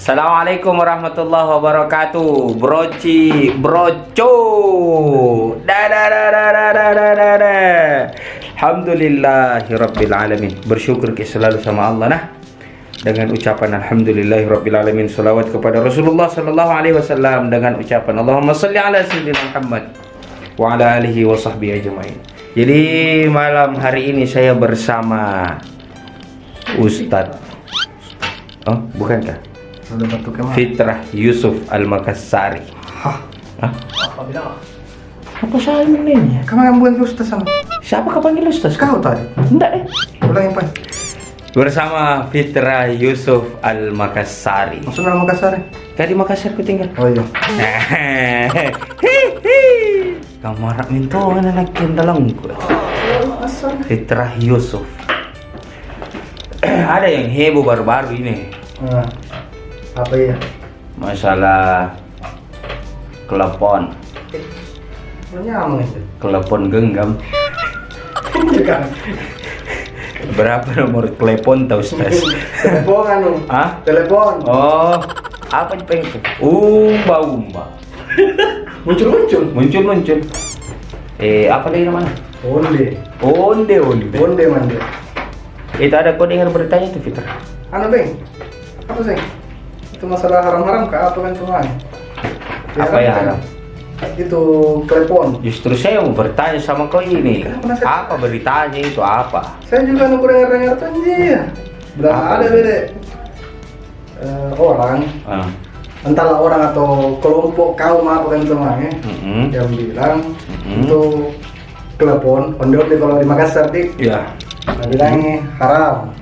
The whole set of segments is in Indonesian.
Assalamualaikum warahmatullahi wabarakatuh. Broci, broco. Alhamdulillahirabbil alamin. Bersyukur selalu sama Allah nah. Dengan ucapan alhamdulillahirabbil alamin, selawat kepada Rasulullah sallallahu alaihi wasallam dengan ucapan Allahumma shalli ala sayyidina Muhammad wa ala alihi wa sahbihi ajmain. Jadi malam hari ini saya bersama Ustadz. Oh, bukankah? Fitrah Yusuf Al-Makassari. Hah? Apa bilang? Apa salah ini? Kamu yang bukan Ustaz sama? Siapa kau panggil Ustaz? Kau tadi? Enggak deh. Ulang yang paling. Bersama Fitrah Yusuf Al-Makassari. Maksudnya Makassar? Kayak di Makassar ku tinggal. Oh iya. Kau marah minto anak yang dalam ku. Fitrah Yusuf. Ada yang heboh baru-baru ini. Apa ya? Masalah telepon. Nyaman itu. Telepon genggam. Bukan. Berapa nomor telepon tahu Ustaz? Telepon anu. Hah? Telepon. Oh, apa yang pengen itu? Umba. Muncul. Apa lagi namanya? Onde. Mande. Itu ada kau dengar beritanya itu Fitra? Anu Bang. Apa sih? Itu masalah haram-haram kah apa kan tuan? Apa yang haram? Itu telepon. Justru saya mau bertanya sama kau ini. Kenapa saya- Apa beritanya itu apa? Saya juga nunggu dengar tuh ya. Bilang Apa? ada beda. Orang, Ah. entahlah orang atau kelompok kaum apa kan teman ya, Mm-mm. yang bilang Mm-mm. itu telepon, onde kalau di Makassar dik, Ya. nah, bilangnya haram.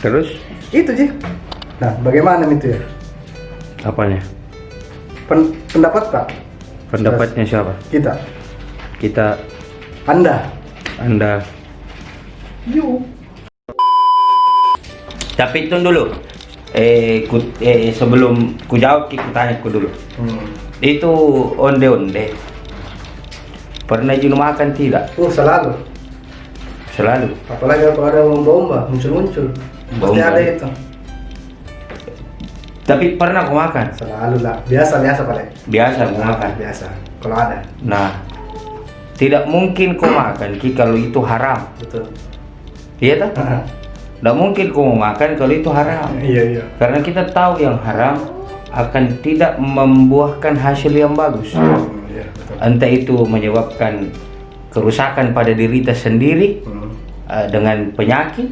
Terus? Itu sih. Nah, bagaimana itu ya? Apanya? Pendapat Pak? Pendapatnya siapa? Kita. Anda. Yuk. Tapi itu dulu. Sebelum ku jawab, ku tanya ku dulu. Itu onde. Pernah Juno makan tidak? Selalu. Selalu. Apalagi kalau ada bomba muncul. Pasti Bomba. ada itu. Tapi pernah aku makan. Selalu lah. Biasa paling. Biasa aku makan. Biasa. Kalau ada. Nah, tidak mungkin kau makan kalau itu haram. Betul. Iya tak? Tidak mungkin kau makan kalau itu haram. Iya. Karena kita tahu yang haram akan tidak membuahkan hasil yang bagus. Iya, betul. Entah itu menyebabkan kerusakan pada diri kita sendiri dengan penyakit.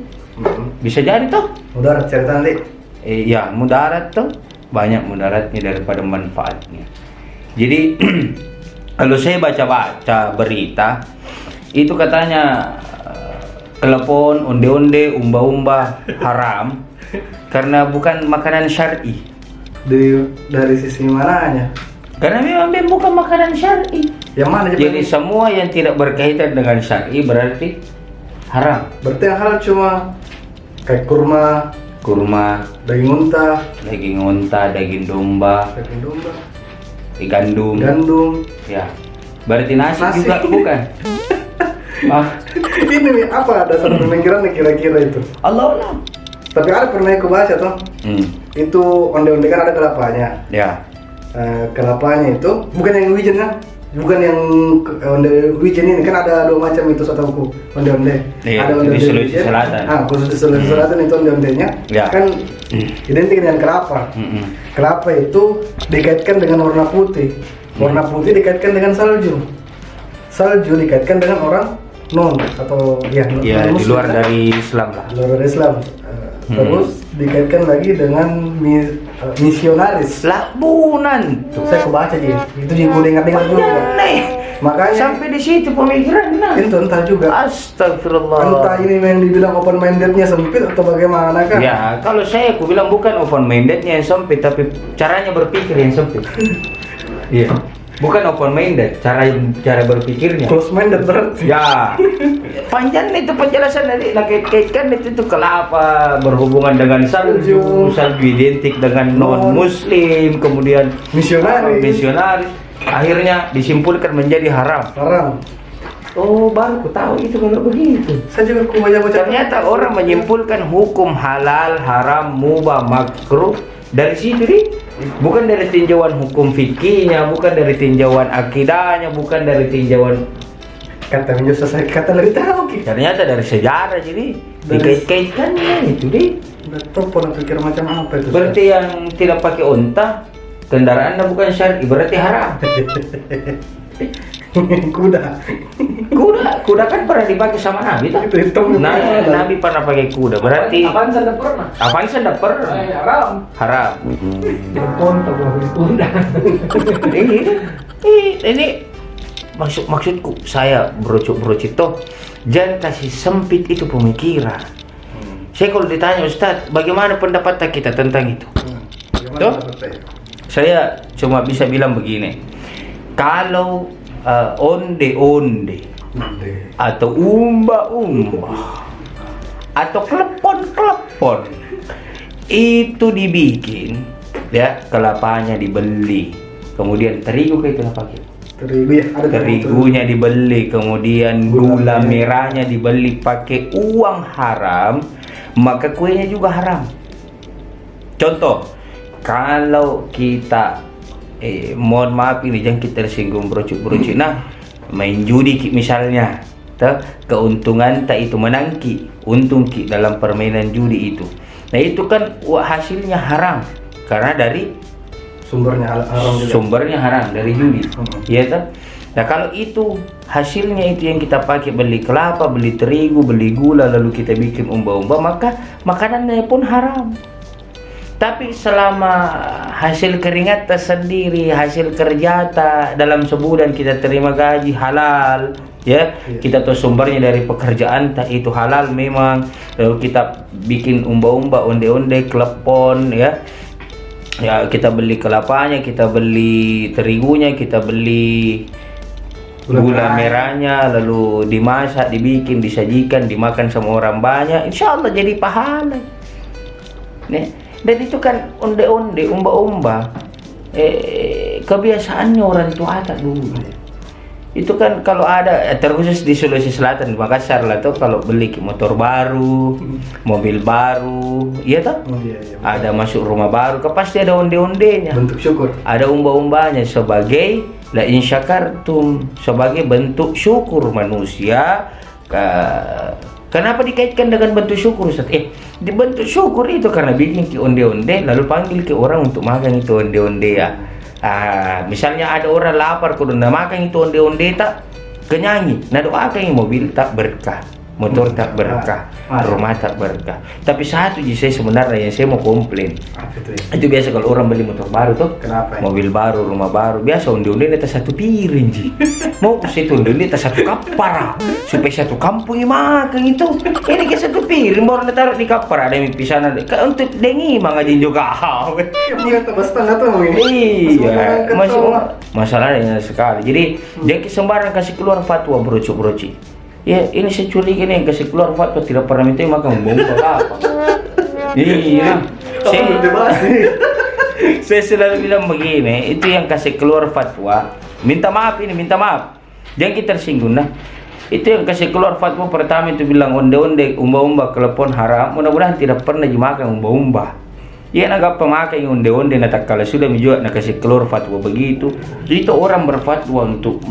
Bisa jadi toh. Udah cerita nanti. Ya, mudarat tuh banyak mudaratnya daripada manfaatnya. Jadi kalau saya baca berita itu katanya telepon, onde-onde, umba-umba haram karena bukan makanan syar'i. Dari sisi mananya? Karena memang bukan makanan syar'i. Yang mana? Jadi semua yang tidak berkaitan dengan syar'i berarti haram. Berarti yang halal cuma kayak kurma, daging unta, daging domba, gandum. Ya. Berarti nasi juga bukan. Ini nih apa dasar pemikirannya kira-kira itu? Allah Allah. Tapi ada pernah aku baca tuh. Itu onde-onde kan ada kelapanya. Ya. Kelapanya itu bukan yang wijen kan? Bukan yang onde wijen ini kan ada dua macam itu setahuku onde-onde. Iya, Ada di onde-onde Sulawesi wijen. Selatan. Khusus di Sulawesi Selatan itu onde-ondenya Ya. kan identik dengan kelapa. Kelapa itu dikaitkan dengan warna putih. Warna putih dikaitkan dengan salju. Salju dikaitkan dengan orang non atau Ya, di non-muslim, luar kan? dari Islam lah. Di luar dari Islam. Terus dikaitkan lagi dengan misionaris. Labunan. Saya kebaca dia. Itu juga udah ingat-ingat juga. Aneh. Makanya Sampai di situ pemikiran. itu entah juga. Astagfirullah. Entah ini yang dibilang open mindednya sempit atau bagaimana kan? Ya, kalau saya bilang bukan open mindednya yang sempit, tapi caranya berpikir yang sempit. Iya. Bukan open minded, cara berpikirnya. Close minded berarti. Ya, panjang itu penjelasan tadi. Kaitkan itu kelapa berhubungan dengan salju identik dengan non muslim, kemudian misionaris. Akhirnya disimpulkan menjadi haram. Oh, baru ku tahu itu kalau begitu. Saya juga ku baca-baca. Ternyata orang menyimpulkan hukum halal, haram, mubah, makruh Dari situ bukan dari tinjauan hukum fikihnya, bukan dari tinjauan akidahnya, bukan dari tinjauan Kata menyusah saya kata dari tahu ki. ternyata dari sejarah, jadi dikait-kaitkannya itu Betul pola pikir macam apa itu? Berarti yang tidak pakai unta kendaraan bukan syar'i, berarti haram. Kuda kan pernah dipakai sama Nabi tuh. Itu hitam. Nabi pernah pakai kuda, berarti Avanza tidak pernah. Avanza tidak pernah. Haram. Haram. Telepon tak boleh ditunda. Ini maksudku saya berucuk toh, jangan kasih sempit itu pemikiran. Saya kalau ditanya Ustadz, bagaimana pendapat kita tentang itu? Tuh, saya cuma bisa bilang begini, kalau onde-onde atau umba-umba atau klepon-klepon itu dibikin, ya kelapanya dibeli, kemudian terigu kayak itu pakai. Terigunya dibeli, kemudian gula merahnya dibeli pakai uang haram, maka kuenya juga haram. Contoh, kalau kita mohon maaf ini jangan kita tersinggung berucuk. Nah, main judi misalnya, keuntungan tak itu menang untung dalam permainan judi itu. Nah, itu kan hasilnya haram karena dari sumbernya haram dari judi. Ya kan? Nah, kalau itu hasilnya itu yang kita pakai beli kelapa, beli terigu, beli gula, lalu kita bikin umba-umba, maka makanannya pun haram. Tapi selama hasil keringat tersendiri, hasil kerja dalam sebulan kita terima gaji halal, ya, kita tahu sumbernya dari pekerjaan tak itu halal memang, lalu kita bikin umba-umba, onde-onde, klepon, ya kita beli kelapanya, kita beli terigunya, kita beli gula merahnya, lalu dimasak, dibikin, disajikan, dimakan sama orang banyak, insya Allah jadi pahala. Nih, dan itu kan onde-onde, umba-umba, kebiasaannya orang tua tak dulu. Itu kan kalau ada, terkhusus di Sulawesi Selatan, di Makassar lah tuh, kalau beli motor baru, mobil baru, iya toh? Ada masuk rumah baru, pasti ada onde-ondenya. Bentuk syukur. Ada umba-umbanya sebagai la in syakartum, sebagai bentuk syukur manusia. Kenapa dikaitkan dengan bentuk syukur, Ustaz? Di bentuk syukur itu karena bikin onde-onde, lalu panggil ke orang untuk makan itu onde-onde ya. Misalnya ada orang lapar kudu makan itu onde-onde tak kenyanyi, nah doakan mobil tak berkah, motor tak berkah, rumah tak berkah. Tapi satu saya sebenarnya yang saya mau komplain. Itu biasa kalau orang beli motor baru tuh, kenapa? Mobil baru, rumah baru, biasa onde-onde itu satu piring ji. Mau situ onde-onde itu satu kapar, supaya satu kampung makan itu. Ini ke satu piring baru taruh di kapar, ada yang pisan ada. Untuk dengi mangajin juga. Iya, tebas tengah tuh ini. Iya, masalahnya sekali. Jadi dia sembarang kasih keluar fatwa berucuk-berucuk. Ya, ini saya curiga nih yang kasih keluar fatwa tidak pernah minta makan bumbu apa. Iya. Saya selalu bilang begini, itu yang kasih keluar fatwa, minta maaf. Jangan kita tersinggung nah. Itu yang kasih keluar fatwa pertama itu bilang onde-onde, umba-umba, klepon haram. Mudah-mudahan tidak pernah dimakan umba-umba. Ya naga pemakai onde-onde nah tak kalau sudah menjual nak kasih keluar fatwa begitu. Jadi itu orang berfatwa untuk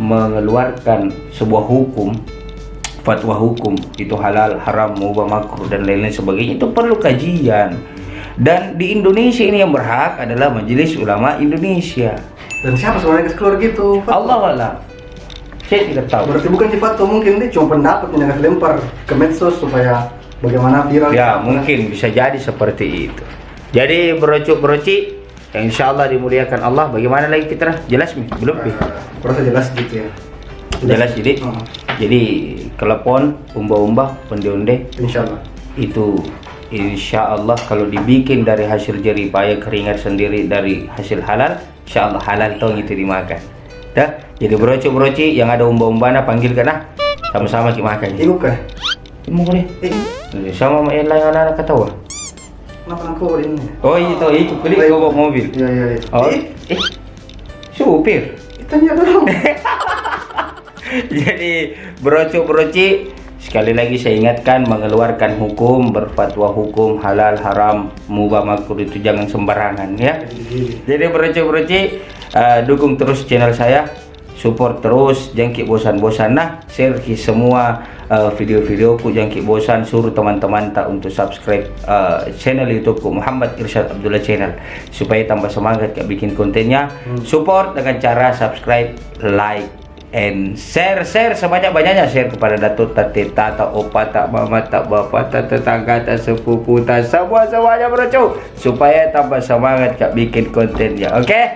mengeluarkan sebuah hukum, fatwa hukum itu halal, haram, mubah, makruh dan lain-lain sebagainya, itu perlu kajian. Dan di Indonesia ini yang berhak adalah Majelis Ulama Indonesia. Dan siapa sebenarnya kasih keluar gitu? Allah Allah, saya tidak tahu. Berarti bukan di fatwa, mungkin dia cuma pendapat yang kasih lempar ke medsos supaya bagaimana viral. Ya mungkin bisa jadi seperti itu. Jadi berucuk-berucuk, insya Allah dimuliakan Allah. Bagaimana lagi kita? Jelas nih? Belum nih? Kurasa jelas gitu ya. Jelas jadi. Jadi klepon, umba-umba, onde-onde, insya Allah itu insya Allah kalau dibikin dari hasil jerih payah keringat sendiri dari hasil halal, insya Allah halal tong itu dimakan. Dah. Jadi berucuk-berucuk yang ada umba-umbana panggilkan nah, sama-sama kita makan. Ibu kah? Ibu boleh. Sama yang lain anak-anak ketawa. Kenapa kau ini? Oh itu beli bawa mobil. Iya. Oh, supir. Tanya dong. Jadi berucuk-berucuk Sekali lagi saya ingatkan, mengeluarkan hukum, berfatwa hukum halal haram mubah makruh itu jangan sembarangan ya. Jadi beroce-beroce, dukung terus channel saya, support terus, jangan ki bosan-bosan nah, share ki semua video-videoku, jangan ki bosan, suruh teman-teman tak untuk subscribe channel YouTubeku Muhammad Irsyad Abdullah channel supaya tambah semangat kak bikin kontennya. Support dengan cara subscribe, like, and share sebanyak-banyaknya, share kepada datuk, tate, tata, opa, tak mama, tak bapa, tak tetangga, tak sepupu, tak semuanya bro, supaya tambah semangat kak bikin kontennya. Oke?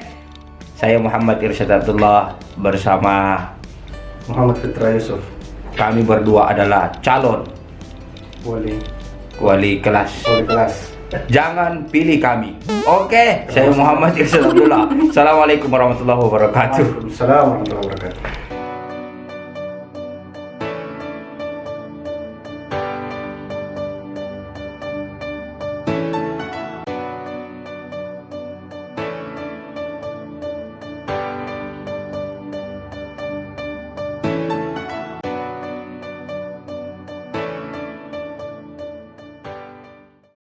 Saya Muhammad Irsyad Abdullah bersama Muhammad Fitra Yusuf, kami berdua adalah calon wali kelas. Jangan pilih kami. Oke, saya Muhammad Irsyad Abdullah. Assalamualaikum warahmatullahi wabarakatuh. Waalaikumsalam warahmatullahi wabarakatuh.